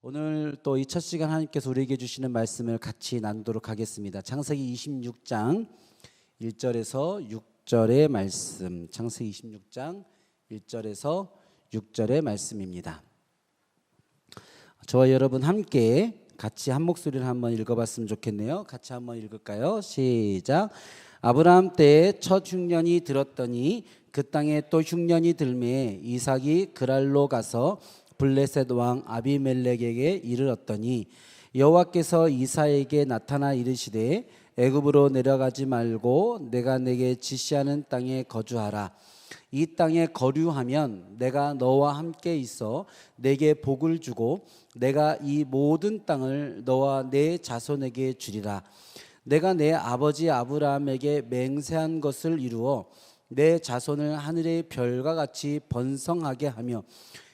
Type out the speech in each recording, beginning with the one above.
오늘 또 이 첫 시간 하나님께서 우리에게 주시는 말씀을 같이 나누도록 하겠습니다. 창세기 26장 1절에서 6절의 말씀. 창세기 26장 1절에서 6절의 말씀입니다. 저와 여러분 함께 같이 한 목소리를 한번 읽어봤으면 좋겠네요. 같이 한번 읽을까요? 시작. 아브라함 때에 첫 흉년이 들었더니 그 땅에 또 흉년이 들매 이삭이 그랄로 가서 블레셋 왕 아비멜렉에게 이르렀더니 여호와께서 이삭에게 나타나 이르시되 애굽으로 내려가지 말고 내가 내게 지시하는 땅에 거주하라. 이 땅에 거류하면 내가 너와 함께 있어 내게 복을 주고 내가 이 모든 땅을 너와 내 자손에게 주리라. 내가 내 아버지 아브라함에게 맹세한 것을 이루어 내 자손을 하늘의 별과 같이 번성하게 하며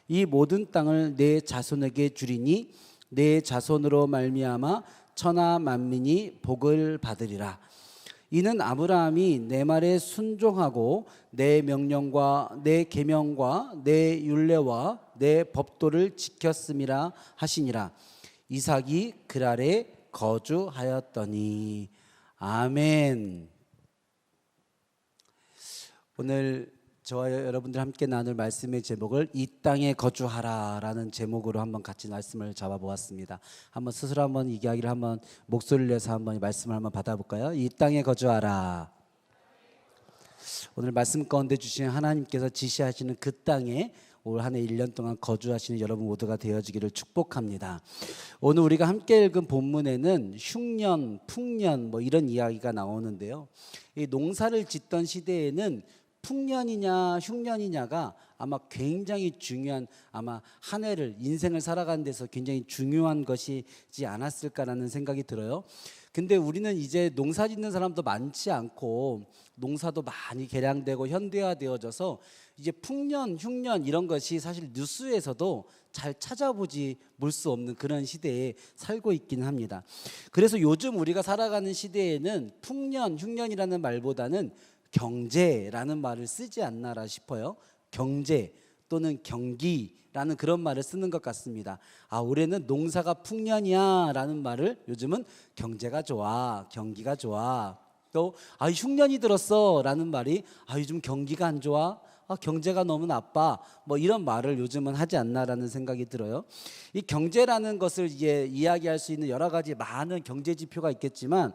이 모든 땅을 내 자손에게 주리니 내 자손으로 말미암아 천하 만민이 복을 받으리라. 이는 아브라함이 내 말에 순종하고 내 명령과 내 계명과 내 율례와 내 법도를 지켰음이라 하시니라. 이삭이 그랄에 거주하였더니. 아멘. 오늘 저와 여러분들 함께 나눌 말씀의 제목을 이 땅에 거주하라 라는 제목으로 한번 같이 말씀을 잡아보았습니다. 한번 스스로 한번 이 이야기를 한번 목소리를 내서 한번 말씀을 한번 받아볼까요? 이 땅에 거주하라. 오늘 말씀 가운데 주신 하나님께서 지시하시는 그 땅에 올 한 해 1년 동안 거주하시는 여러분 모두가 되어지기를 축복합니다. 오늘 우리가 함께 읽은 본문에는 흉년, 풍년 뭐 이런 이야기가 나오는데요. 이 농사를 짓던 시대에는 풍년이냐 흉년이냐가 아마 굉장히 중요한, 아마 한 해를 인생을 살아가는 데서 굉장히 중요한 것이지 않았을까라는 생각이 들어요. 근데 우리는 이제 농사 짓는 사람도 많지 않고 농사도 많이 개량되고 현대화되어져서 이제 풍년, 흉년 이런 것이 사실 뉴스에서도 잘 찾아보지 볼 수 없는 그런 시대에 살고 있긴 합니다. 그래서 요즘 우리가 살아가는 시대에는 풍년, 흉년이라는 말보다는 경제라는 말을 쓰지 않나라 싶어요. 경제 또는 경기라는 그런 말을 쓰는 것 같습니다. 아, 올해는 농사가 풍년이야 라는 말을 요즘은 경제가 좋아, 경기가 좋아. 또 흉년이 들었어 라는 말이 요즘 경기가 안 좋아, 경제가 너무 나빠, 뭐 이런 말을 요즘은 하지 않나라는 생각이 들어요. 이 경제라는 것을 이제 이야기할 수 있는 여러 가지 많은 경제 지표가 있겠지만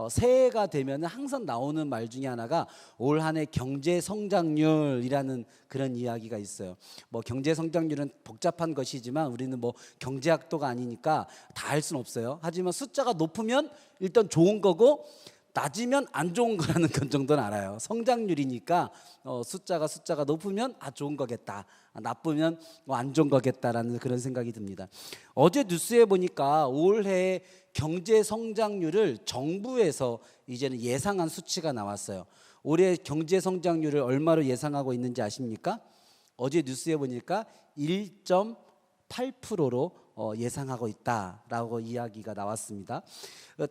새해가 되면 항상 나오는 말 중에 하나가 올 한 해 경제 성장률이라는 그런 이야기가 있어요. 뭐 경제 성장률은 복잡한 것이지만 우리는 뭐 경제학도가 아니니까 다 알 수는 없어요. 하지만 숫자가 높으면 일단 좋은 거고 낮으면 안 좋은 거라는 건 정도는 알아요. 성장률이니까 숫자가 높으면 좋은 거겠다, 나쁘면 안 좋은 거겠다라는 그런 생각이 듭니다. 어제 뉴스에 보니까 올해 경제 성장률을 정부에서 이제는 예상한 수치가 나왔어요. 올해 경제 성장률을 얼마로 예상하고 있는지 아십니까? 어제 뉴스에 보니까 1.8%로 예상하고 있다라고 이야기가 나왔습니다.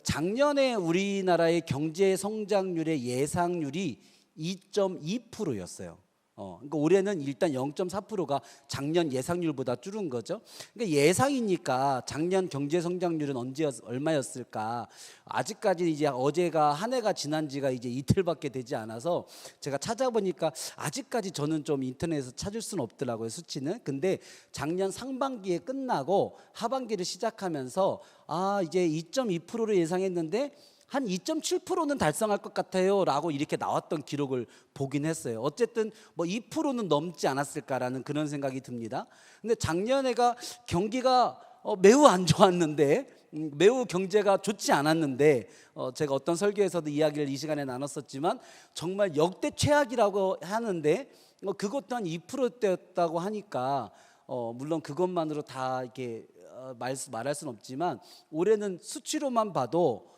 작년에 우리나라의 경제 성장률의 예상률이 2.2%였어요. 그러니까 올해는 일단 0.4%가 작년 예상률보다 줄은 거죠. 그러니까 예상이니까 작년 경제 성장률은 얼마였을까? 아직까지 이제 어제가 한 해가 지난 지가 이제 이틀밖에 되지 않아서 제가 찾아보니까 아직까지 저는 좀 인터넷에서 찾을 수는 없더라고요, 수치는. 근데 작년 상반기에 끝나고 하반기를 시작하면서 이제 2.2%로 예상했는데 한 2.7%는 달성할 것 같아요 라고 이렇게 나왔던 기록을 보긴 했어요. 어쨌든 뭐 2%는 넘지 않았을까라는 그런 생각이 듭니다. 근데 작년에가 경기가 매우 안 좋았는데, 매우 경제가 좋지 않았는데, 제가 어떤 설교에서도 이야기를 이 시간에 나눴었지만 정말 역대 최악이라고 하는데 그것도 한 2%대였다고 하니까 물론 그것만으로 다 이렇게 말할 수는 없지만 올해는 수치로만 봐도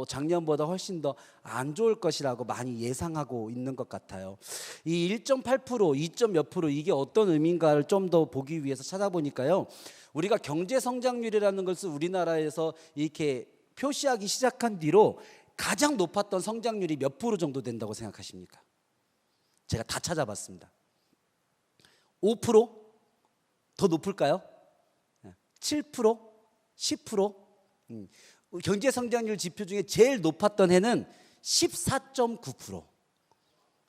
작년보다 훨씬 더 안 좋을 것이라고 많이 예상하고 있는 것 같아요. 이 1.8%, 2. 몇 프로 이게 어떤 의미인가를 좀 더 보기 위해서 찾아보니까요. 우리가 경제 성장률이라는 것을 우리나라에서 이렇게 표시하기 시작한 뒤로 가장 높았던 성장률이 몇 프로 정도 된다고 생각하십니까? 제가 다 찾아봤습니다. 5%? 더 높을까요? 7%? 10%? 경제 성장률 지표 중에 제일 높았던 해는 14.9%.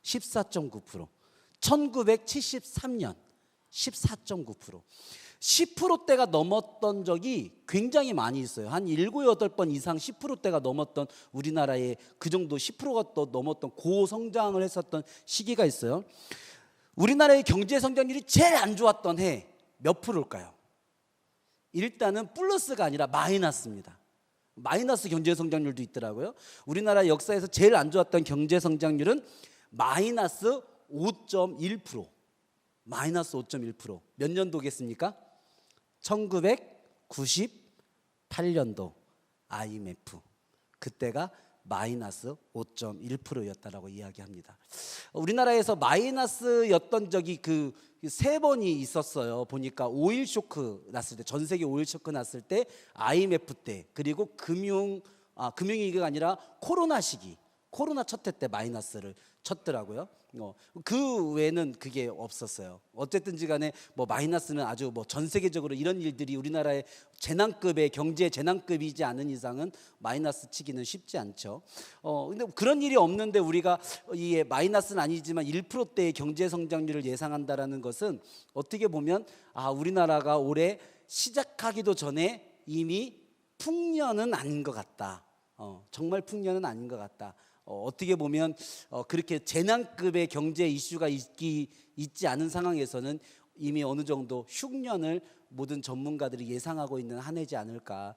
14.9%. 1973년 14.9%. 10%대가 넘었던 적이 굉장히 많이 있어요. 한 7, 8번 이상 10%대가 넘었던 우리나라에 그 정도 10%가 또 넘었던 고성장을 했었던 시기가 있어요. 우리나라의 경제 성장률이 제일 안 좋았던 해 몇 프로일까요? 일단은 플러스가 아니라 마이너스입니다. 마이너스 경제 성장률도 있더라고요. 우리나라 역사에서 제일 안 좋았던 경제 성장률은 마이너스 5.1%. 마이너스 5.1%. 몇 년도겠습니까? 1998년도 IMF. 그때가 마이너스 5.1%였다라고 이야기합니다. 우리나라에서 마이너스였던 적이 그 3번이 있었어요. 보니까 오일 쇼크 났을 때, 전 세계 오일 쇼크 났을 때, IMF 때, 그리고 금융위기가 아니라 코로나 시기, 코로나 첫 해 때 마이너스를 쳤더라고요. 그 외에는 그게 없었어요. 어쨌든지 간에 뭐 마이너스는 아주 뭐 전 세계적으로 이런 일들이 우리나라의 재난급의 경제 재난급이지 않은 이상은 마이너스 치기는 쉽지 않죠. 근데 그런 일이 없는데 우리가 이 마이너스는 아니지만 1%대의 경제 성장률을 예상한다라는 것은 어떻게 보면 우리나라가 올해 시작하기도 전에 이미 풍년은 아닌 것 같다. 정말 풍년은 아닌 것 같다. 어떻게 보면 그렇게 재난급의 경제 이슈가 있지 않은 상황에서는 이미 어느 정도 흉년을 모든 전문가들이 예상하고 있는 한 해지 않을까.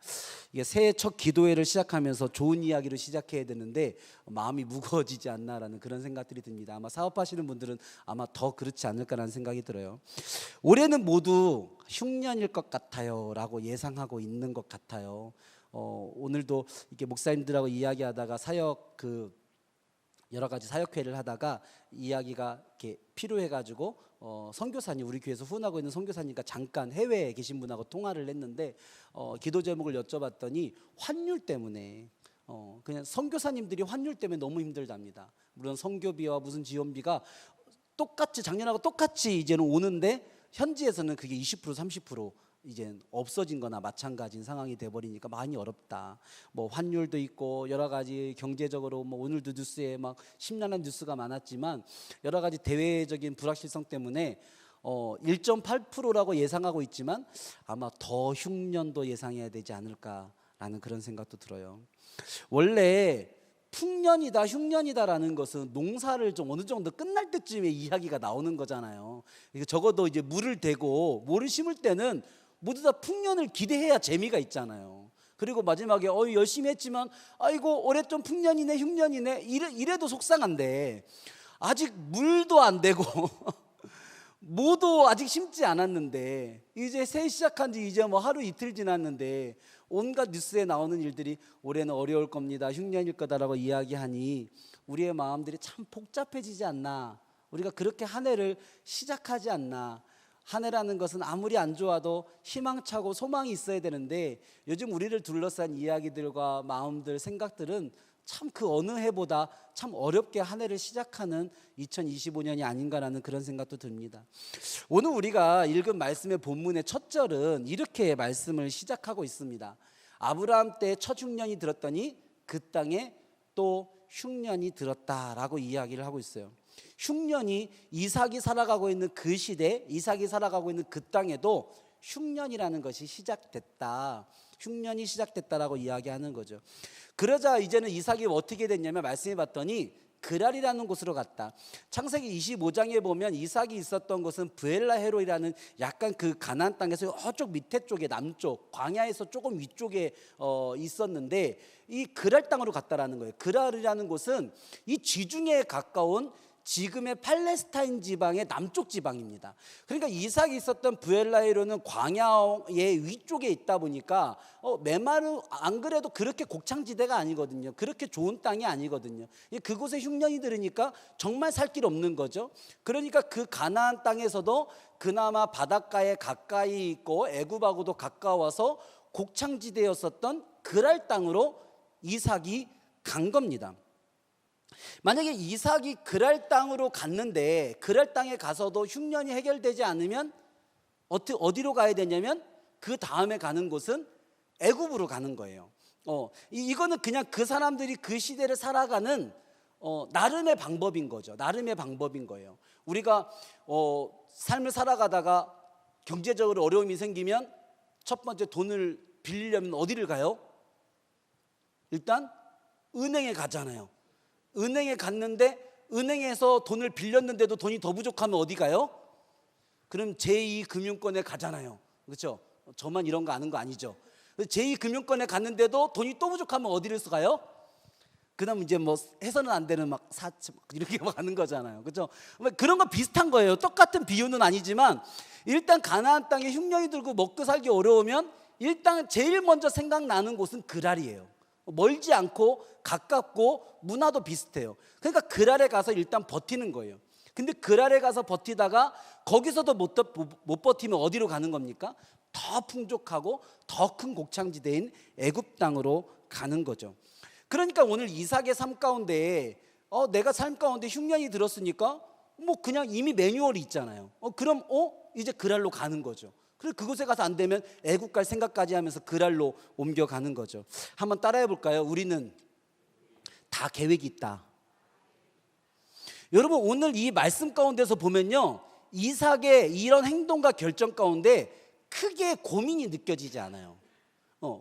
이게 새해 첫 기도회를 시작하면서 좋은 이야기로 시작해야 되는데 마음이 무거워지지 않나라는 그런 생각들이 듭니다. 아마 사업하시는 분들은 아마 더 그렇지 않을까라는 생각이 들어요. 올해는 모두 흉년일 것 같아요라고 예상하고 있는 것 같아요. 오늘도 이렇게 목사님들하고 이야기하다가 여러 가지 사역회를 하다가 이야기가 이렇게 필요해가지고 선교사님, 우리 교회에서 후원하고 있는 선교사님과 잠깐 해외에 계신 분하고 통화를 했는데 기도 제목을 여쭤봤더니 환율 때문에 그냥 선교사님들이 환율 때문에 너무 힘들답니다. 물론 선교비와 무슨 지원비가 똑같이 작년하고 똑같이 이제는 오는데 현지에서는 그게 20% 30% 이제 없어진 거나 마찬가지인 상황이 돼버리니까 많이 어렵다. 뭐 환율도 있고 여러 가지 경제적으로 뭐 오늘도 뉴스에 막 심란한 뉴스가 많았지만 여러 가지 대외적인 불확실성 때문에 1.8%라고 예상하고 있지만 아마 더 흉년도 예상해야 되지 않을까라는 그런 생각도 들어요. 원래 풍년이다 흉년이다라는 것은 농사를 좀 어느 정도 끝날 때쯤에 이야기가 나오는 거잖아요. 적어도 이제 물을 대고 뭐를 심을 때는 모두 다 풍년을 기대해야 재미가 있잖아요. 그리고 마지막에 열심히 했지만 아이고 올해 좀 풍년이네 흉년이네 이래도 속상한데 아직 물도 안 되고 뭐도 아직 심지 않았는데 이제 새해 시작한 지 이제 뭐 하루 이틀 지났는데 온갖 뉴스에 나오는 일들이 올해는 어려울 겁니다, 흉년일 거다라고 이야기하니 우리의 마음들이 참 복잡해지지 않나. 우리가 그렇게 한 해를 시작하지 않나. 한 해라는 것은 아무리 안 좋아도 희망차고 소망이 있어야 되는데 요즘 우리를 둘러싼 이야기들과 마음들, 생각들은 참 그 어느 해보다 참 어렵게 한 해를 시작하는 2025년이 아닌가라는 그런 생각도 듭니다. 오늘 우리가 읽은 말씀의 본문의 첫 절은 이렇게 말씀을 시작하고 있습니다. 아브라함 때 첫 흉년이 들었더니 그 땅에 또 흉년이 들었다라고 이야기를 하고 있어요. 흉년이 이삭이 살아가고 있는 그 시대, 이삭이 살아가고 있는 그 땅에도 흉년이라는 것이 시작됐다. 흉년이 시작됐다라고 이야기하는 거죠. 그러자 이제는 이삭이 어떻게 됐냐면 말씀해 봤더니 그랄이라는 곳으로 갔다. 창세기 25장에 보면 이삭이 있었던 곳은 브엘라헤로이라는 약간 그 가나안 땅에서 저쪽 밑에 쪽에 남쪽 광야에서 조금 위쪽에 있었는데 이 그랄 땅으로 갔다라는 거예요. 그랄이라는 곳은 이 지중해에 가까운 지금의 팔레스타인 지방의 남쪽 지방입니다. 그러니까 이삭이 있었던 브엘라헤로는 광야의 위쪽에 있다 보니까 메마르 안 그래도 그렇게 곡창지대가 아니거든요. 그렇게 좋은 땅이 아니거든요. 그곳에 흉년이 들으니까 정말 살 길 없는 거죠. 그러니까 그 가나안 땅에서도 그나마 바닷가에 가까이 있고 애굽하고도 가까워서 곡창지대였었던 그랄 땅으로 이삭이 간 겁니다. 만약에 이삭이 그랄 땅으로 갔는데 그랄 땅에 가서도 흉년이 해결되지 않으면 어디로 가야 되냐면 그 다음에 가는 곳은 애굽으로 가는 거예요. 이거는 그냥 그 사람들이 그 시대를 살아가는 나름의 방법인 거죠. 나름의 방법인 거예요. 우리가 삶을 살아가다가 경제적으로 어려움이 생기면 첫 번째 돈을 빌리려면 어디를 가요? 일단 은행에 가잖아요. 은행에 갔는데 은행에서 돈을 빌렸는데도 돈이 더 부족하면 어디 가요? 그럼 제2금융권에 가잖아요. 그렇죠? 저만 이런 거 아는 거 아니죠? 제2금융권에 갔는데도 돈이 또 부족하면 어디를 가요? 그다음 이제 뭐 해서는 안 되는 막 사채 이렇게 막 하는 거잖아요. 그렇죠? 그런 거 비슷한 거예요. 똑같은 비유는 아니지만 일단 가나안 땅에 흉년이 들고 먹고 살기 어려우면 일단 제일 먼저 생각나는 곳은 그랄이에요. 멀지 않고 가깝고 문화도 비슷해요. 그러니까 그랄에 가서 일단 버티는 거예요. 근데 그랄에 가서 버티다가 거기서도 못 버티면 어디로 가는 겁니까? 더 풍족하고 더 큰 곡창지대인 애굽 땅으로 가는 거죠. 그러니까 오늘 이삭의 삶 가운데 내가 삶 가운데 흉년이 들었으니까 뭐 그냥 이미 매뉴얼이 있잖아요. 그럼 이제 그랄로 가는 거죠. 그리고 그곳에 가서 안 되면 애국 갈 생각까지 하면서 그랄로 옮겨가는 거죠. 한번 따라해 볼까요? 우리는 다 계획이 있다. 여러분 오늘 이 말씀 가운데서 보면요, 이삭의 이런 행동과 결정 가운데 크게 고민이 느껴지지 않아요.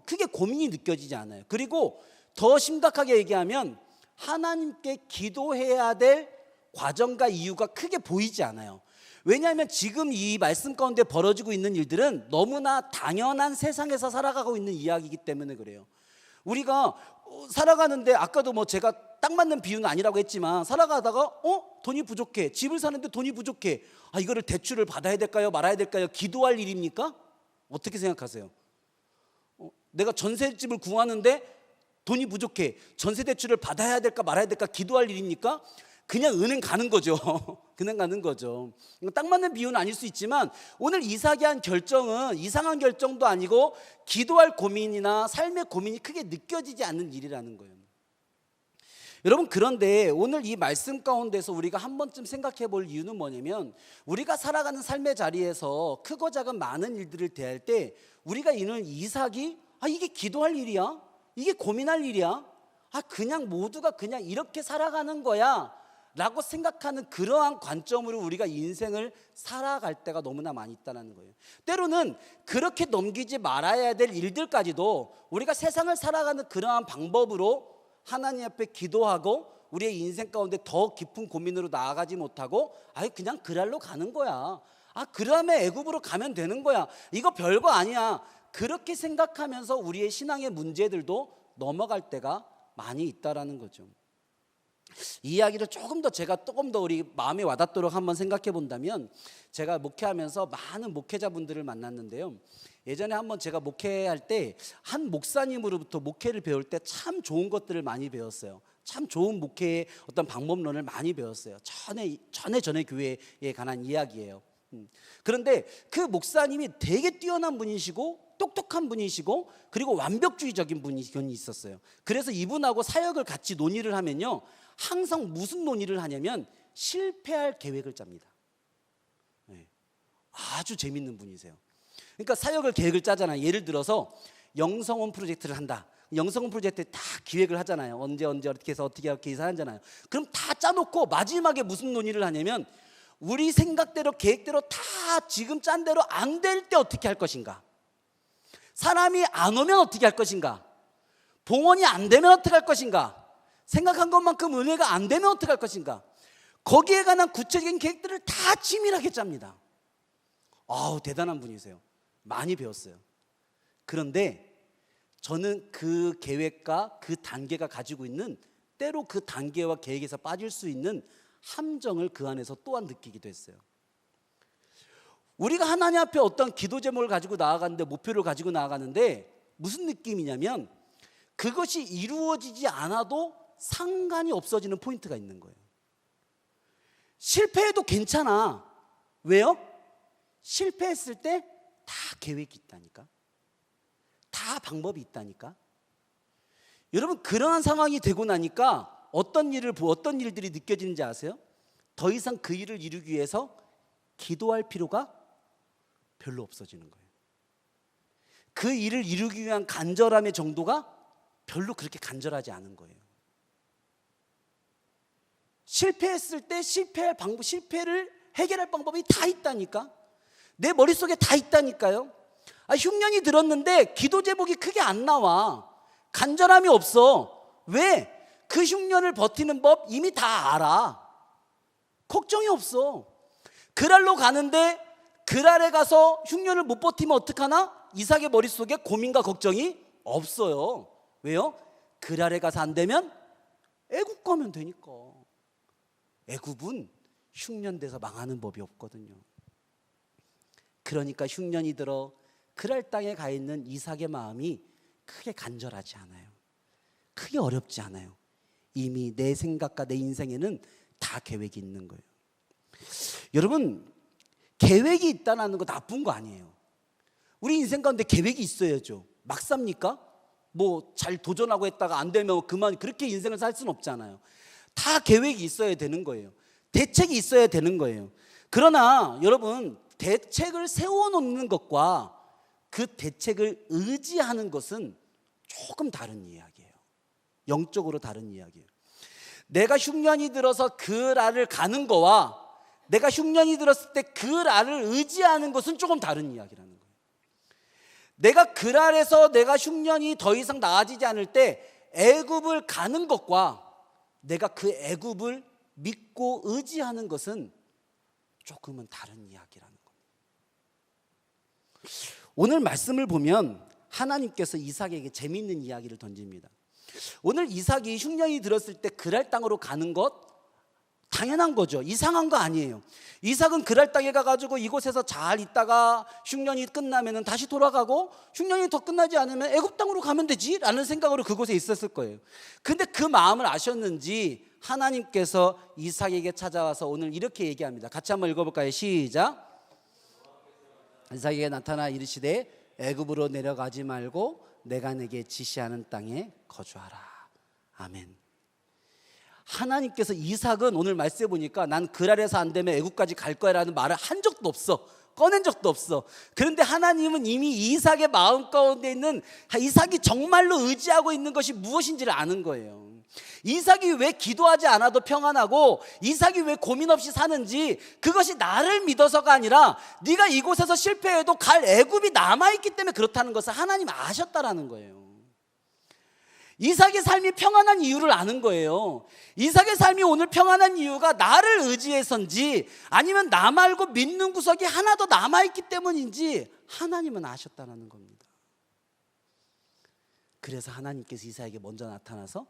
크게 고민이 느껴지지 않아요. 그리고 더 심각하게 얘기하면 하나님께 기도해야 될 과정과 이유가 크게 보이지 않아요. 왜냐하면 지금 이 말씀 가운데 벌어지고 있는 일들은 너무나 당연한 세상에서 살아가고 있는 이야기이기 때문에 그래요. 우리가 살아가는데 아까도 뭐 제가 딱 맞는 비유는 아니라고 했지만 살아가다가 돈이 부족해, 집을 사는데 돈이 부족해, 이거를 대출을 받아야 될까요 말아야 될까요? 기도할 일입니까? 어떻게 생각하세요? 내가 전셋집을 구하는데 돈이 부족해, 전세 대출을 받아야 될까 말아야 될까 기도할 일입니까? 그냥 은행 가는 거죠. 그냥 가는 거죠. 딱 맞는 비유는 아닐 수 있지만 오늘 이삭이 한 결정은 이상한 결정도 아니고 기도할 고민이나 삶의 고민이 크게 느껴지지 않는 일이라는 거예요. 여러분, 그런데 오늘 이 말씀 가운데서 우리가 한 번쯤 생각해 볼 이유는 뭐냐면 우리가 살아가는 삶의 자리에서 크고 작은 많은 일들을 대할 때 우리가 이는 이삭이 이게 기도할 일이야? 이게 고민할 일이야? 그냥 모두가 그냥 이렇게 살아가는 거야 라고 생각하는 그러한 관점으로 우리가 인생을 살아갈 때가 너무나 많이 있다는 거예요. 때로는 그렇게 넘기지 말아야 될 일들까지도 우리가 세상을 살아가는 그러한 방법으로 하나님 앞에 기도하고 우리의 인생 가운데 더 깊은 고민으로 나아가지 못하고 그냥 그랄로 가는 거야, 그러면 애굽으로 가면 되는 거야, 이거 별거 아니야, 그렇게 생각하면서 우리의 신앙의 문제들도 넘어갈 때가 많이 있다라는 거죠. 이 이야기를 조금 더 우리 마음에 와닿도록 한번 생각해 본다면, 제가 목회하면서 많은 목회자분들을 만났는데요, 예전에 한번 제가 목회할 때 한 목사님으로부터 목회를 배울 때 참 좋은 것들을 많이 배웠어요. 참 좋은 목회의 어떤 방법론을 많이 배웠어요. 전에 교회에 관한 이야기예요. 그런데 그 목사님이 되게 뛰어난 분이시고 똑똑한 분이시고 그리고 완벽주의적인 분이 있었어요. 그래서 이분하고 사역을 같이 논의를 하면요, 항상 무슨 논의를 하냐면 실패할 계획을 짭니다. 아주 재밌는 분이세요. 그러니까 사역을 계획을 짜잖아요. 예를 들어서 영성원 프로젝트를 한다. 영성원 프로젝트 다 기획을 하잖아요. 언제 어떻게 해서 어떻게 하잖아요. 그럼 다 짜놓고 마지막에 무슨 논의를 하냐면 우리 생각대로 계획대로 다 지금 짠 대로 안 될 때 어떻게 할 것인가, 사람이 안 오면 어떻게 할 것인가, 봉헌이 안 되면 어떻게 할 것인가, 생각한 것만큼 은혜가 안 되면 어떻게 할 것인가, 거기에 관한 구체적인 계획들을 다 치밀하게 짭니다. 대단한 분이세요. 많이 배웠어요. 그런데 저는 그 계획과 그 단계가 가지고 있는, 때로 그 단계와 계획에서 빠질 수 있는 함정을 그 안에서 또한 느끼기도 했어요. 우리가 하나님 앞에 어떤 기도 제목을 가지고 나아가는데, 목표를 가지고 나아가는데 무슨 느낌이냐면 그것이 이루어지지 않아도 상관이 없어지는 포인트가 있는 거예요. 실패해도 괜찮아. 왜요? 실패했을 때 다 계획이 있다니까, 다 방법이 있다니까. 여러분, 그러한 상황이 되고 나니까 어떤 일들이 느껴지는지 아세요? 더 이상 그 일을 이루기 위해서 기도할 필요가 별로 없어지는 거예요. 그 일을 이루기 위한 간절함의 정도가 별로 그렇게 간절하지 않은 거예요. 실패했을 때 실패를 해결할 방법이 다 있다니까. 내 머릿속에 다 있다니까요. 흉년이 들었는데 기도 제목이 크게 안 나와. 간절함이 없어. 왜? 그 흉년을 버티는 법 이미 다 알아. 걱정이 없어. 그랄로 가는데 그랄에 가서 흉년을 못 버티면 어떡하나? 이삭의 머릿속에 고민과 걱정이 없어요. 왜요? 그랄에 가서 안 되면 애굽 가면 되니까. 애굽은 흉년 돼서 망하는 법이 없거든요. 그러니까 흉년이 들어 그랄 땅에 가 있는 이삭의 마음이 크게 간절하지 않아요. 크게 어렵지 않아요. 이미 내 생각과 내 인생에는 다 계획이 있는 거예요. 여러분, 계획이 있다는 거 나쁜 거 아니에요. 우리 인생 가운데 계획이 있어야죠. 막 삽니까? 뭐 잘 도전하고 했다가 안 되면 그만, 그렇게 인생을 살 수는 없잖아요. 다 계획이 있어야 되는 거예요. 대책이 있어야 되는 거예요. 그러나 여러분, 대책을 세워놓는 것과 그 대책을 의지하는 것은 조금 다른 이야기예요. 영적으로 다른 이야기예요. 내가 흉년이 들어서 그랄을 가는 거와 내가 흉년이 들었을 때 그랄을 의지하는 것은 조금 다른 이야기라는 거예요. 내가 그랄에서 내가 흉년이 더 이상 나아지지 않을 때 애굽을 가는 것과 내가 그 애굽을 믿고 의지하는 것은 조금은 다른 이야기라는 겁니다. 오늘 말씀을 보면 하나님께서 이삭에게 재미있는 이야기를 던집니다. 오늘 이삭이 흉년이 들었을 때 그랄 땅으로 가는 것 당연한 거죠. 이상한 거 아니에요. 이삭은 그랄 땅에 가가지고 이곳에서 잘 있다가 흉년이 끝나면 다시 돌아가고 흉년이 더 끝나지 않으면 애굽 땅으로 가면 되지 라는 생각으로 그곳에 있었을 거예요. 근데 그 마음을 아셨는지 하나님께서 이삭에게 찾아와서 오늘 이렇게 얘기합니다. 같이 한번 읽어볼까요? 시작. 이삭에게 나타나 이르시되 애굽으로 내려가지 말고 내가 내게 지시하는 땅에 거주하라. 아멘. 하나님께서 이삭은 오늘 말씀해 보니까 난 그랄에서 안 되면 애굽까지 갈 거야 라는 말을 한 적도 없어. 꺼낸 적도 없어. 그런데 하나님은 이미 이삭의 마음 가운데 있는, 이삭이 정말로 의지하고 있는 것이 무엇인지를 아는 거예요. 이삭이 왜 기도하지 않아도 평안하고 이삭이 왜 고민 없이 사는지, 그것이 나를 믿어서가 아니라 네가 이곳에서 실패해도 갈 애굽이 남아있기 때문에 그렇다는 것을 하나님 아셨다라는 거예요. 이삭의 삶이 평안한 이유를 아는 거예요. 이삭의 삶이 오늘 평안한 이유가 나를 의지해서인지 아니면 나 말고 믿는 구석이 하나 더 남아있기 때문인지 하나님은 아셨다는 겁니다. 그래서 하나님께서 이삭에게 먼저 나타나서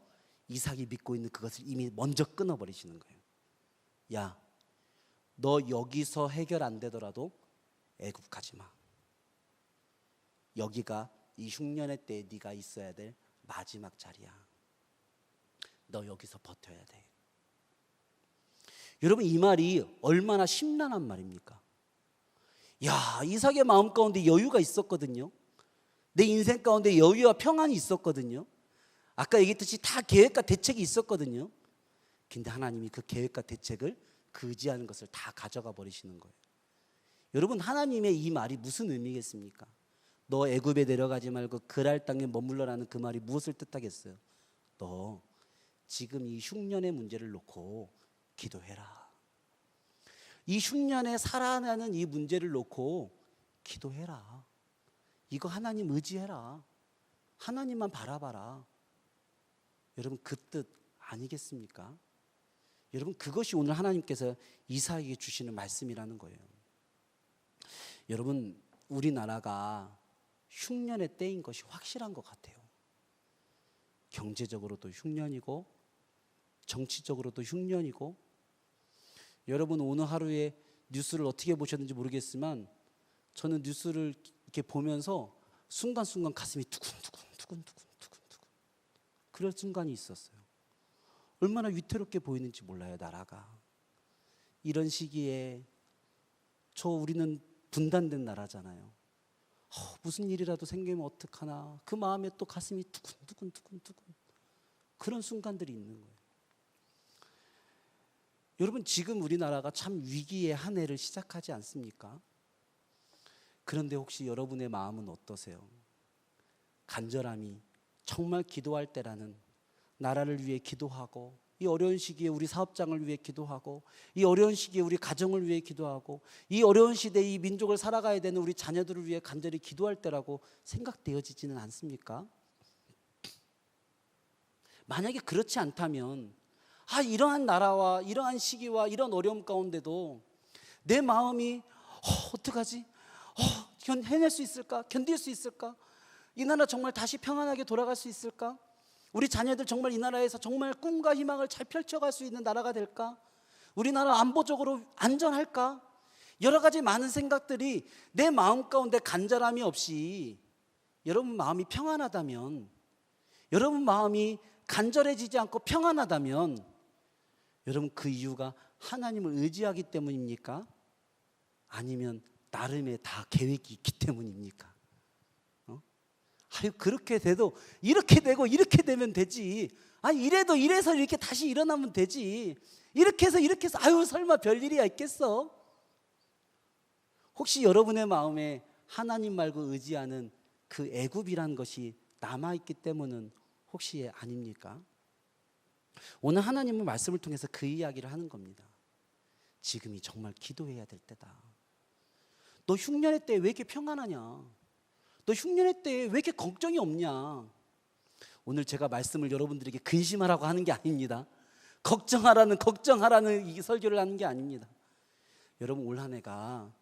이삭이 믿고 있는 그것을 이미 먼저 끊어버리시는 거예요. 야, 너 여기서 해결 안 되더라도 애굽 가지 마. 여기가 이 흉년의 때에 네가 있어야 될 마지막 자리야. 너 여기서 버텨야 돼. 여러분, 이 말이 얼마나 심란한 말입니까? 야, 이삭의 마음 가운데 여유가 있었거든요. 내 인생 가운데 여유와 평안이 있었거든요. 아까 얘기했듯이 다 계획과 대책이 있었거든요. 근데 하나님이 그 계획과 대책을 의지하는 것을 다 가져가 버리시는 거예요. 여러분, 하나님의 이 말이 무슨 의미겠습니까? 너 애굽에 내려가지 말고 그랄 땅에 머물러라는 그 말이 무엇을 뜻하겠어요? 너 지금 이 흉년의 문제를 놓고 기도해라. 이 흉년에 살아나는 이 문제를 놓고 기도해라. 이거 하나님 의지해라. 하나님만 바라봐라. 여러분, 그 뜻 아니겠습니까? 여러분, 그것이 오늘 하나님께서 이삭에게 주시는 말씀이라는 거예요. 여러분, 우리나라가 흉년의 때인 것이 확실한 것 같아요. 경제적으로도 흉년이고 정치적으로도 흉년이고. 여러분, 오늘 하루에 뉴스를 어떻게 보셨는지 모르겠지만 저는 뉴스를 이렇게 보면서 순간순간 가슴이 두근두근 그럴 순간이 있었어요. 얼마나 위태롭게 보이는지 몰라요, 나라가. 이런 시기에 우리는 분단된 나라잖아요. 무슨 일이라도 생기면 어떡하나, 그 마음에 또 가슴이 두근두근 그런 순간들이 있는 거예요. 여러분, 지금 우리나라가 참 위기의 한 해를 시작하지 않습니까? 그런데 혹시 여러분의 마음은 어떠세요? 간절함이 정말 기도할 때라는, 나라를 위해 기도하고, 이 어려운 시기에 우리 사업장을 위해 기도하고, 이 어려운 시기에 우리 가정을 위해 기도하고, 이 어려운 시대에 이 민족을 살아가야 되는 우리 자녀들을 위해 간절히 기도할 때라고 생각되어지지는 않습니까? 만약에 그렇지 않다면, 이러한 나라와 이러한 시기와 이런 어려움 가운데도 내 마음이 어떡하지? 해낼 수 있을까? 견딜 수 있을까? 이 나라 정말 다시 평안하게 돌아갈 수 있을까? 우리 자녀들 정말 이 나라에서 정말 꿈과 희망을 잘 펼쳐갈 수 있는 나라가 될까? 우리나라 안보적으로 안전할까? 여러 가지 많은 생각들이 내 마음 가운데 간절함이 없이, 여러분 마음이 평안하다면, 여러분 마음이 간절해지지 않고 평안하다면, 여러분 그 이유가 하나님을 의지하기 때문입니까? 아니면 나름의 다 계획이 있기 때문입니까? 그렇게 돼도 이렇게 되고 이렇게 되면 되지. 이래도 이래서 이렇게 다시 일어나면 되지. 이렇게 해서 설마 별일이야 있겠어? 혹시 여러분의 마음에 하나님 말고 의지하는 그 애굽이란 것이 남아있기 때문은 혹시 아닙니까? 오늘 하나님의 말씀을 통해서 그 이야기를 하는 겁니다. 지금이 정말 기도해야 될 때다. 너 흉년의 때에 왜 이렇게 평안하냐? 너 흉년의 때에 왜 이렇게 걱정이 없냐? 오늘 제가 말씀을 여러분들에게 근심하라고 하는 게 아닙니다. 걱정하라는 이 설교를 하는 게 아닙니다. 여러분 올 한 해가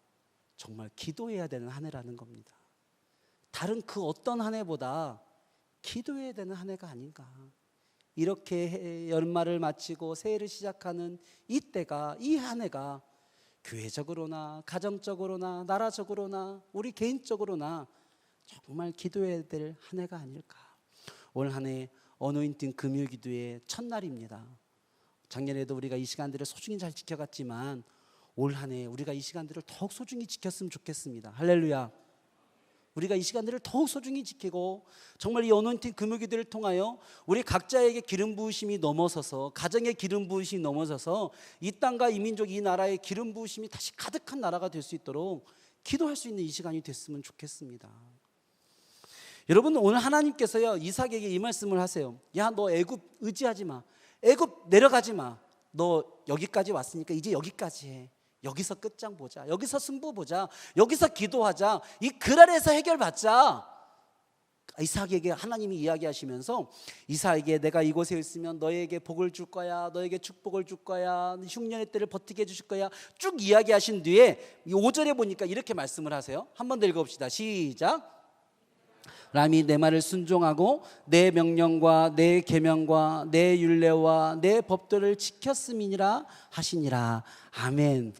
정말 기도해야 되는 한 해라는 겁니다. 다른 그 어떤 한 해보다 기도해야 되는 한 해가 아닌가. 이렇게 연말을 마치고 새해를 시작하는 이때가, 이 한 해가 교회적으로나 가정적으로나 나라적으로나 우리 개인적으로나 정말 기도해야 될 한 해가 아닐까. 올 한 해 어노인팅 금요기도의 첫날입니다. 작년에도 우리가 이 시간들을 소중히 잘 지켜갔지만 올 한 해 우리가 이 시간들을 더욱 소중히 지켰으면 좋겠습니다. 할렐루야. 우리가 이 시간들을 더욱 소중히 지키고 정말 이 어노인팅 금요기도를 통하여 우리 각자에게 기름 부으심이 넘어서서, 가정의 기름 부으심이 넘어서서 이 땅과 이 민족, 이 나라의 기름 부으심이 다시 가득한 나라가 될 수 있도록 기도할 수 있는 이 시간이 됐으면 좋겠습니다. 여러분 오늘 하나님께서요 이삭에게 이 말씀을 하세요. 야, 너 애굽 의지하지 마. 애굽 내려가지 마. 너 여기까지 왔으니까 이제 여기까지 해. 여기서 끝장 보자. 여기서 승부 보자. 여기서 기도하자. 이 글 아래에서 해결받자. 이삭에게 하나님이 이야기하시면서, 이삭에게 내가 이곳에 있으면 너에게 복을 줄 거야. 너에게 축복을 줄 거야. 흉년의 때를 버티게 해주실 거야. 쭉 이야기하신 뒤에 5절에 보니까 이렇게 말씀을 하세요. 한 번 더 읽어봅시다. 시작. 람이 내 말을 순종하고 내 명령과 내 계명과 내 율례와 내 법도를 지켰음이니라 하시니라. 아멘.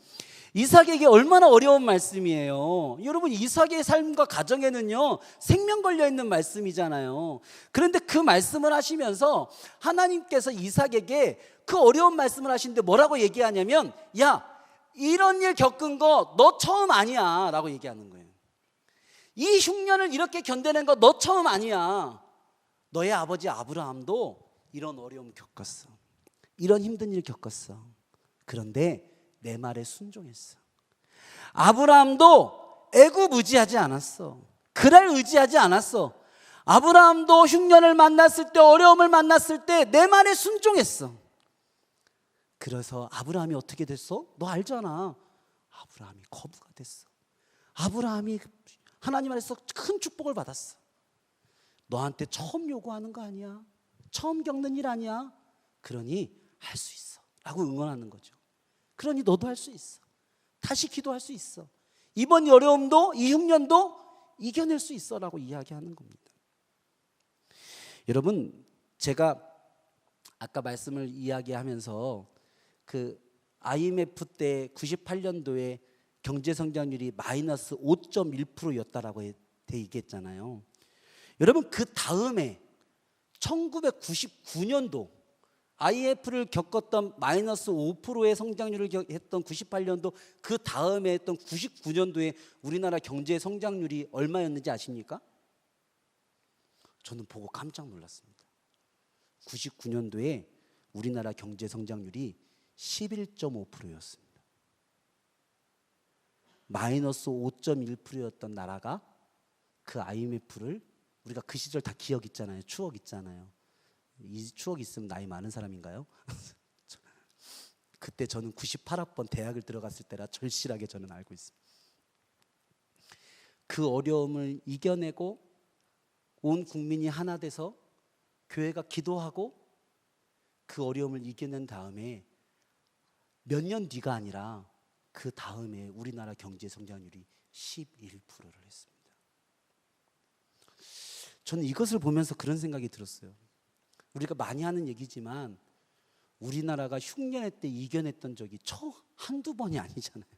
이삭에게 얼마나 어려운 말씀이에요. 여러분 이삭의 삶과 가정에는요 생명 걸려있는 말씀이잖아요. 그런데 그 말씀을 하시면서 하나님께서 이삭에게 그 어려운 말씀을 하시는데 뭐라고 얘기하냐면, 야, 이런 일 겪은 거 너 처음 아니야 라고 얘기하는 거예요. 이 흉년을 이렇게 견뎌낸 거 너 처음 아니야. 너의 아버지 아브라함도 이런 어려움 겪었어. 이런 힘든 일 겪었어. 그런데 내 말에 순종했어. 아브라함도 애굽 의지하지 않았어. 그랄 의지하지 않았어. 아브라함도 흉년을 만났을 때, 어려움을 만났을 때 내 말에 순종했어. 그래서 아브라함이 어떻게 됐어? 너 알잖아. 아브라함이 거부가 됐어. 아브라함이 하나님 안에서 큰 축복을 받았어. 너한테 처음 요구하는 거 아니야. 처음 겪는 일 아니야. 그러니 할 수 있어 라고 응원하는 거죠. 그러니 너도 할 수 있어. 다시 기도할 수 있어. 이번 어려움도, 이 흉년도 이겨낼 수 있어 라고 이야기하는 겁니다. 여러분 제가 아까 말씀을 이야기하면서 그 IMF 때 98년도에 경제 성장률이 마이너스 5.1%였다라고 얘기했잖아요. 여러분 그 다음에 1999년도 IMF를 겪었던 마이너스 5%의 성장률을 했던 98년도, 그 다음에 했던 99년도에 우리나라 경제 성장률이 얼마였는지 아십니까? 저는 보고 깜짝 놀랐습니다. 99년도에 우리나라 경제 성장률이 11.5%였습니다. 마이너스 5.1%였던 나라가 그 IMF를 우리가 그 시절 다 기억 있잖아요. 추억 있잖아요. 이 추억 있으면 나이 많은 사람인가요? 그때 저는 98학번 대학을 들어갔을 때라 절실하게 저는 알고 있습니다. 그 어려움을 이겨내고 온 국민이 하나 돼서 교회가 기도하고 그 어려움을 이겨낸 다음에 몇 년 뒤가 아니라 그 다음에 우리나라 경제 성장률이 11%를 했습니다. 저는 이것을 보면서 그런 생각이 들었어요. 우리가 많이 하는 얘기지만 우리나라가 흉년의 때 이겨냈던 적이 한두 번이 아니잖아요.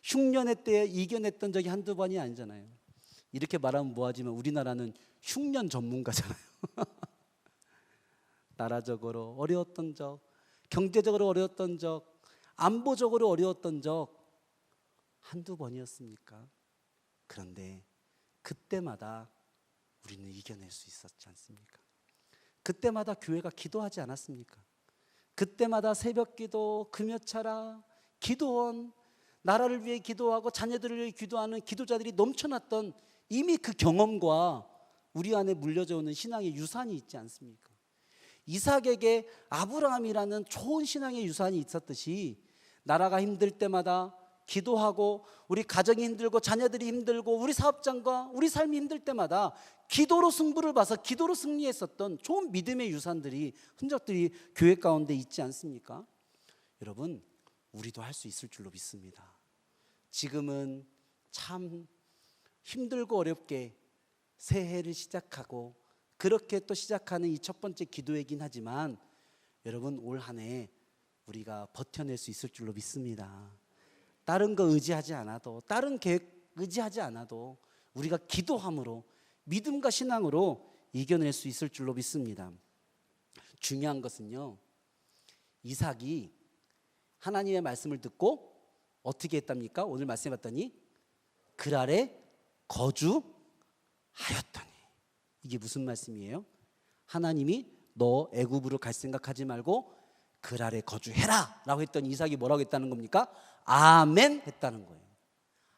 흉년의 때 이겨냈던 적이 한두 번이 아니잖아요. 이렇게 말하면 뭐하지만 우리나라는 흉년 전문가잖아요. 나라적으로 어려웠던 적, 경제적으로 어려웠던 적, 안보적으로 어려웠던 적 한두 번이었습니까? 그런데 그때마다 우리는 이겨낼 수 있었지 않습니까? 그때마다 교회가 기도하지 않았습니까? 그때마다 새벽기도, 금요차라, 기도원, 나라를 위해 기도하고 자녀들을 위해 기도하는 기도자들이 넘쳐났던 이미 그 경험과 우리 안에 물려져 오는 신앙의 유산이 있지 않습니까? 이삭에게 아브라함이라는 좋은 신앙의 유산이 있었듯이 나라가 힘들 때마다 기도하고 우리 가정이 힘들고 자녀들이 힘들고 우리 사업장과 우리 삶이 힘들 때마다 기도로 승부를 봐서 기도로 승리했었던 좋은 믿음의 유산들이 흔적들이 교회 가운데 있지 않습니까? 여러분, 우리도 할 수 있을 줄로 믿습니다. 지금은 참 힘들고 어렵게 새해를 시작하고 그렇게 또 시작하는 이 첫 번째 기도이긴 하지만 여러분, 올 한 해 우리가 버텨낼 수 있을 줄로 믿습니다. 다른 거 의지하지 않아도, 다른 계획 의지하지 않아도 우리가 기도함으로, 믿음과 신앙으로 이겨낼 수 있을 줄로 믿습니다. 중요한 것은요, 이삭이 하나님의 말씀을 듣고 어떻게 했답니까? 오늘 말씀해 봤더니 그랄에 거주하였더니. 이게 무슨 말씀이에요? 하나님이 너 애굽으로 갈 생각하지 말고 그랄에 거주해라 라고 했더니 이삭이 뭐라고 했다는 겁니까? 아멘 했다는 거예요.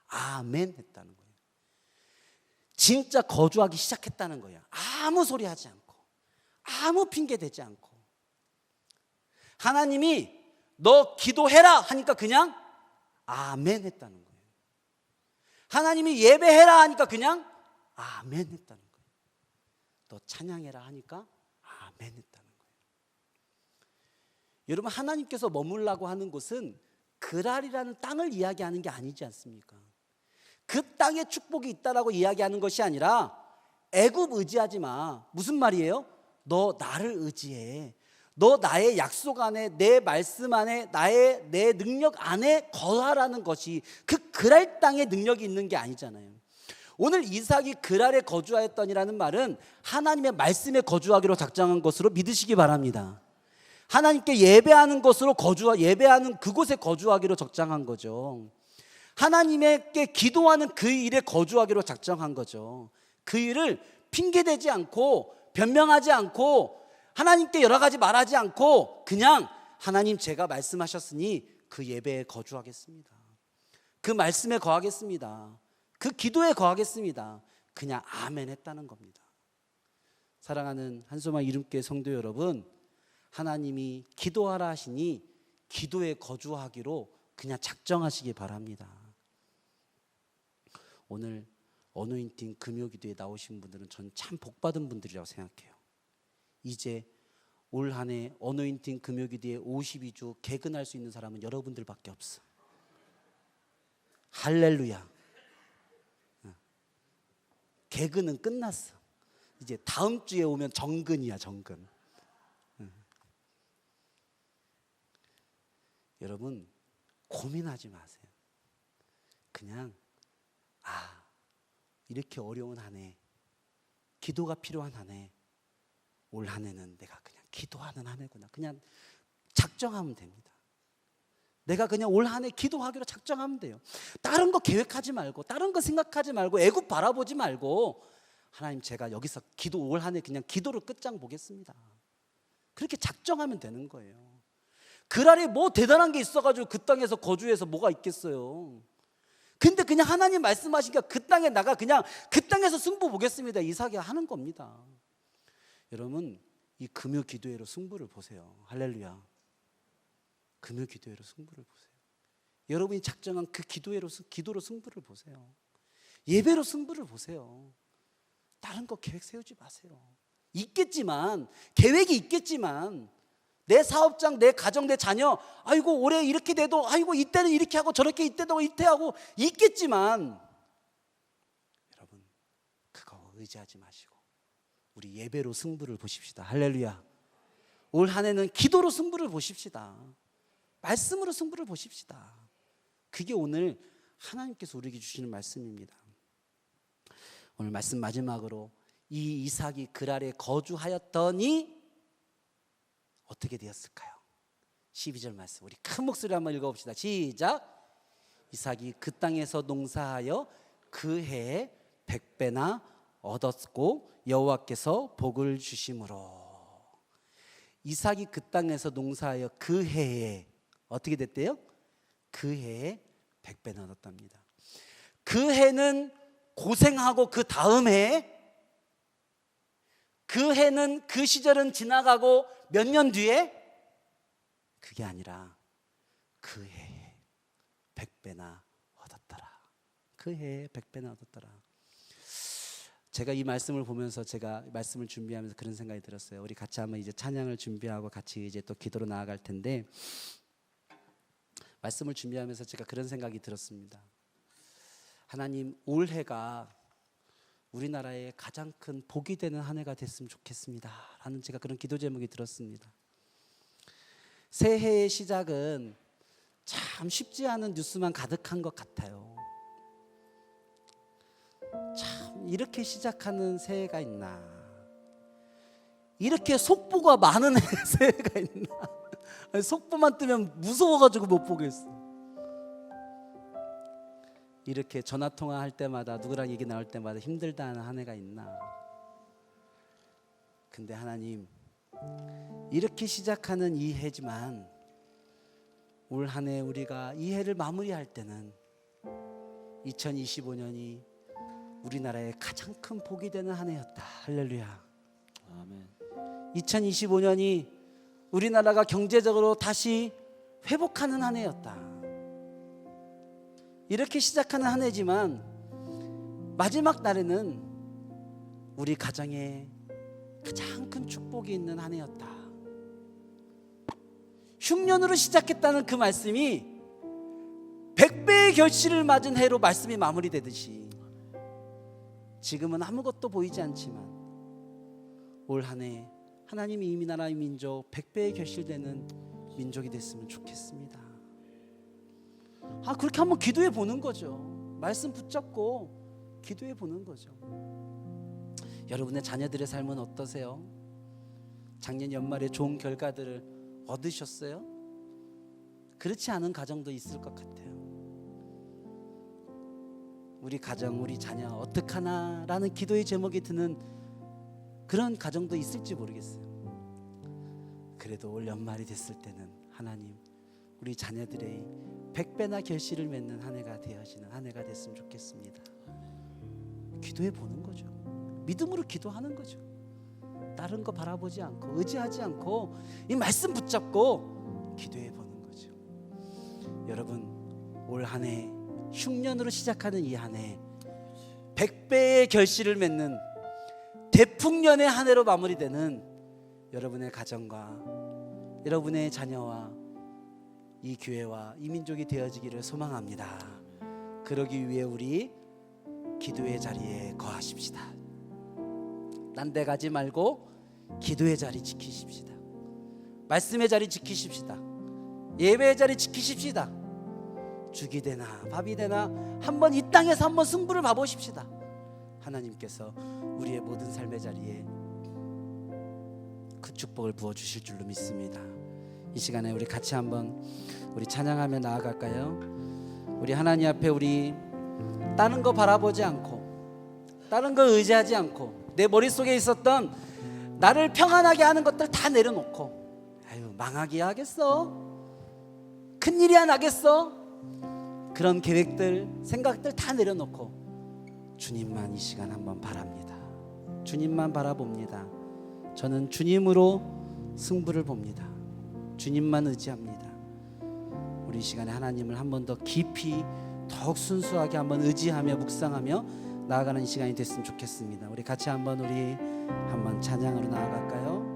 아멘 했다는 거예요. 진짜 거주하기 시작했다는 거예요. 아무 소리 하지 않고, 아무 핑계 대지 않고. 하나님이 너 기도해라 하니까 그냥 아멘 했다는 거예요. 하나님이 예배해라 하니까 그냥 아멘 했다는 거예요. 너 찬양해라 하니까 아멘 했다는 거예요. 여러분, 하나님께서 머물라고 하는 곳은 그랄이라는 땅을 이야기하는 게 아니지 않습니까? 그 땅에 축복이 있다라고 이야기하는 것이 아니라 애굽 의지하지 마. 무슨 말이에요? 너 나를 의지해. 너 나의 약속 안에, 내 말씀 안에, 내 능력 안에 거하라는 것이 그 그랄 땅에 능력이 있는 게 아니잖아요. 오늘 이삭이 그랄에 거주하였더니라는 말은 하나님의 말씀에 거주하기로 작정한 것으로 믿으시기 바랍니다. 하나님께 예배하는 것으로 예배하는 그곳에 거주하기로 작정한 거죠. 하나님께 기도하는 그 일에 거주하기로 작정한 거죠. 그 일을 핑계대지 않고 변명하지 않고 하나님께 여러 가지 말하지 않고 그냥 하나님, 제가 말씀하셨으니 그 예배에 거주하겠습니다. 그 말씀에 거하겠습니다. 그 기도에 거하겠습니다. 그냥 아멘 했다는 겁니다. 사랑하는 한소마 이름교회 성도 여러분, 하나님이 기도하라 하시니 기도에 거주하기로 그냥 작정하시기 바랍니다. 오늘 어노인팅 금요기도에 나오신 분들은 전 참 복받은 분들이라고 생각해요. 이제 올 한 해 어노인팅 금요기도에 52주 개근할 수 있는 사람은 여러분들밖에 없어. 할렐루야. 개근은 끝났어. 이제 다음 주에 오면 정근이야, 정근. 여러분, 고민하지 마세요. 그냥 이렇게 어려운 한 해, 기도가 필요한 한 해, 올 한 해는 내가 그냥 기도하는 한 해구나, 그냥 작정하면 됩니다. 내가 그냥 올 한 해 기도하기로 작정하면 돼요. 다른 거 계획하지 말고, 다른 거 생각하지 말고, 애굽 바라보지 말고, 하나님, 제가 여기서 올 한 해 그냥 기도로 끝장 보겠습니다. 그렇게 작정하면 되는 거예요. 그랄에 뭐 대단한 게 있어가지고 그 땅에서 거주해서 뭐가 있겠어요. 근데 그냥 하나님 말씀하시니까 그 땅에 나가 그냥 그 땅에서 승부 보겠습니다. 이삭이 하는 겁니다. 여러분, 이 금요 기도회로 승부를 보세요. 할렐루야. 금요 기도회로 승부를 보세요. 여러분이 작정한 그 기도로 승부를 보세요. 예배로 승부를 보세요. 다른 거 계획 세우지 마세요. 있겠지만, 계획이 있겠지만, 내 사업장, 내 가정, 내 자녀, 아이고 올해 이렇게 돼도, 아이고 이때는 이렇게 하고 저렇게 이때도 이때 하고 있겠지만, 여러분 그거 의지하지 마시고 우리 예배로 승부를 보십시다. 할렐루야. 올 한 해는 기도로 승부를 보십시다. 말씀으로 승부를 보십시다. 그게 오늘 하나님께서 우리에게 주시는 말씀입니다. 오늘 말씀 마지막으로 이 이삭이 그랄에 거주하였더니 어떻게 되었을까요? 12절 말씀 우리 큰 목소리로 한번 읽어봅시다. 시작. 이삭이 그 땅에서 농사하여 그 해에 100배나 얻었고 여호와께서 복을 주심으로. 이삭이 그 땅에서 농사하여 그 해에 어떻게 됐대요? 그 해에 100배나 얻었답니다. 그 해는 고생하고 그 다음 해에, 그 해는 그 시절은 지나가고 몇 년 뒤에, 그게 아니라 그 해에 100배나 얻었더라. 그 해에 100배나 얻었더라. 제가 이 말씀을 보면서 제가 말씀을 준비하면서 그런 생각이 들었어요. 우리 같이 한번 이제 찬양을 준비하고 같이 이제 또 기도로 나아갈 텐데, 말씀을 준비하면서 제가 그런 생각이 들었습니다. 하나님, 올해가 우리나라의 가장 큰 복이 되는 한 해가 됐으면 좋겠습니다 라는 제가 그런 기도 제목이 들었습니다. 새해의 시작은 참 쉽지 않은 뉴스만 가득한 것 같아요. 참 이렇게 시작하는 새해가 있나, 이렇게 속보가 많은 새해가 있나. 속보만 뜨면 무서워가지고 못 보겠어. 이렇게 전화통화할 때마다 누구랑 얘기 나올 때마다 힘들다 하는 한 해가 있나. 근데 하나님, 이렇게 시작하는 이 해지만 올 한 해 우리가 이 해를 마무리할 때는 2025년이 우리나라의 가장 큰 복이 되는 한 해였다. 할렐루야. 아멘. 2025년이 우리나라가 경제적으로 다시 회복하는 한 해였다. 이렇게 시작하는 한 해지만 마지막 날에는 우리 가정에 가장 큰 축복이 있는 한 해였다. 흉년으로 시작했다는 그 말씀이 100배의 결실을 맞은 해로 말씀이 마무리되듯이 지금은 아무것도 보이지 않지만 올 한 해 하나님이 이 나라의 민족 100배의 결실되는 민족이 됐으면 좋겠습니다. 그렇게 한번 기도해 보는 거죠. 말씀 붙잡고 기도해 보는 거죠. 여러분의 자녀들의 삶은 어떠세요? 작년 연말에 좋은 결과들을 얻으셨어요? 그렇지 않은 가정도 있을 것 같아요. 우리 가정, 우리 자녀 어떡하나 라는 기도의 제목이 드는 그런 가정도 있을지 모르겠어요. 그래도 올 연말이 됐을 때는 하나님, 우리 자녀들의 100배나 결실을 맺는 한 해가 되어지는 한 해가 됐으면 좋겠습니다. 기도해 보는 거죠. 믿음으로 기도하는 거죠. 다른 거 바라보지 않고 의지하지 않고 이 말씀 붙잡고 기도해 보는 거죠. 여러분, 올 한 해 흉년으로 시작하는 이 한 해 100배의 결실을 맺는 대풍년의 한 해로 마무리되는 여러분의 가정과 여러분의 자녀와 이 교회와 이 민족이 되어지기를 소망합니다. 그러기 위해 우리 기도의 자리에 거하십시다. 딴 데 가지 말고 기도의 자리 지키십시다. 말씀의 자리 지키십시다. 예배의 자리 지키십시다. 죽이 되나 밥이 되나 한번 이 땅에서 한번 승부를 봐보십시다. 하나님께서 우리의 모든 삶의 자리에 그 축복을 부어주실 줄로 믿습니다. 이 시간에 우리 같이 한번 우리 찬양하며 나아갈까요? 우리 하나님 앞에 우리 다른 거 바라보지 않고 다른 거 의지하지 않고 내 머릿속에 있었던 나를 평안하게 하는 것들 다 내려놓고, 아유 망하게 하겠어? 큰일이야 나겠어? 그런 계획들, 생각들 다 내려놓고 주님만 이 시간 한번 바랍니다. 주님만 바라봅니다. 저는 주님으로 승부를 봅니다. 주님만 의지합니다. 우리 이 시간에 하나님을 한 번 더 깊이 더욱 순수하게 한번 의지하며 묵상하며 나아가는 시간이 됐으면 좋겠습니다. 우리 같이 한번 찬양으로 나아갈까요?